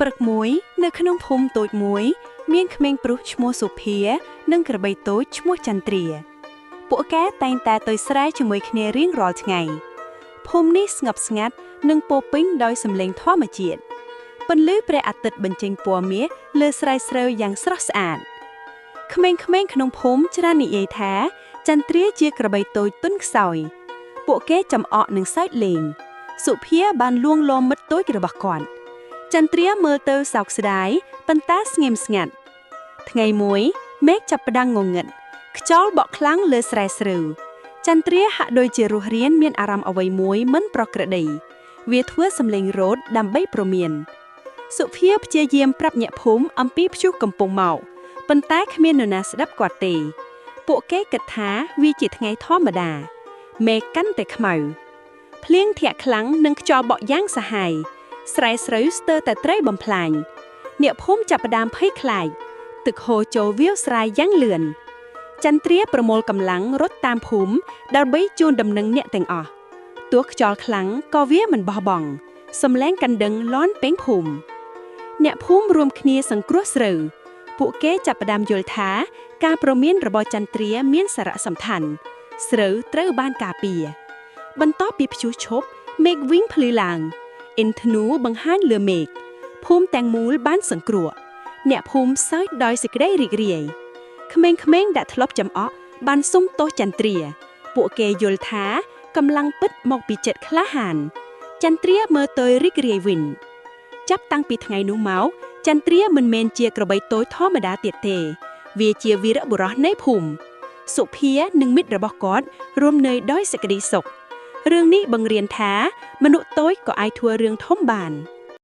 ព្រឹកមួយនៅក្នុងភូមិតូចមួយមានក្មេងប្រុសឈ្មោះសុភានិងក្របីតូចឈ្មោះចន្ទ្រាពួកគេតែងតែទៅស្រែជាមួយគ្នារៀងរាល់ថ្ងៃភូមិនេះស្ងប់ស្ងាត់និងពោរពេញដោយសំឡេងធម្មជាតិពន្លឺព្រះអាទិត្យបញ្ចេញពណ៌មាសលើស្រែស្រូវយ៉ាងស្រស់ស្អាតក្មេងៗក្នុងភូមិច្រើននិយាយថាចន្ទ្រាជាក្របីតូចទន់ខ្សោយពួកគេចំអកនឹងសើចលេងសុភាបានលួងលោមមិត្តតូចរបស់គាត់ចន្ទ្រាមើលទៅសោកស្ដាយប៉ុន្តែស្ងៀមស្ងាត់ថ្ងៃមួយមេឃចាប់ផ្ដើមងងឹតខ្យល់បក់ខ្លាំងលើស្រែស្រូវចន្ទ្រាហាក់ដូចជារស់រានមានអារម្មណ៍អ្វីមួយមិនប្រក្រតីវាធ្វើសំឡេងរោទដើម្បីព្រមានសុភាព្យាយាមប្រាប់អ្នកភូមិអំពីព្យុះកំពុងមកប៉ុន្តែគ្មាននរណាស្ដាប់គាត់ទេពួកគេគិតថាវាជាថ្ងៃធម្មតាមេឃកាន់តែខ្មៅភ្លៀងធាក់ខ្លាំងនិងខ្យល់បក់យ៉ាងសាហាវស្រែស្រូវស្ទើរតែត្រីបំផ្លាញអ្នកភូមិចាប់ផ្ដើមភ័យខ្លាចទឹកហូរចូលវាលស្រែយ៉ាងលឿនចន្ទ្រាប្រមូលកម្លាំងរត់តាមភូមិដើម្បីជូនដំណឹងអ្នកទាំងអស់ទោះខ្យល់ខ្លាំងក៏វាមិនបោះបង់សំឡេងកណ្ដឹងលាន់ពេញភូមិអ្នកភូមិរួមគ្នាសង្គ្រោះស្រូវពួកគេចាប់ផ្ដើមយល់ថាការព្រមានរបស់ចន្ទ្រាមានសារៈសំខាន់ស្រូវត្រូវបានការពារបន្ទាប់ពីព្យុះឈប់មេឃវិញភ្លឺឡើងអ៊ីនធ្នូបង្ហាញលើមេឃភូមិទាំងមូលបានសង្គ្រោះអ្នកភូមិសើចដោយសេចក្តីរីករាយក្មេងៗដែលធ្លាប់ចំអកបានសុំទោសចន្ទ្រាពួកគេយល់ថាកម្លាំងពិតមកពីចិត្តក្លាហានចន្ទ្រាមើលទៅរីករាយវិញចាប់តាំងពីថ្ងៃនោះមកចន្ទ្រាមិនមែនជាក្របីតូចធម្មតាទៀតទេវាជាវីរបុរសនៃភូមិសុភានិងមិត្តរបស់គាត់រស់នៅដោយសេចក្តីសុខរឿងនេះបង្រៀនថាមនុស្សតូចក៏អាចធ្វើរឿងធំបាន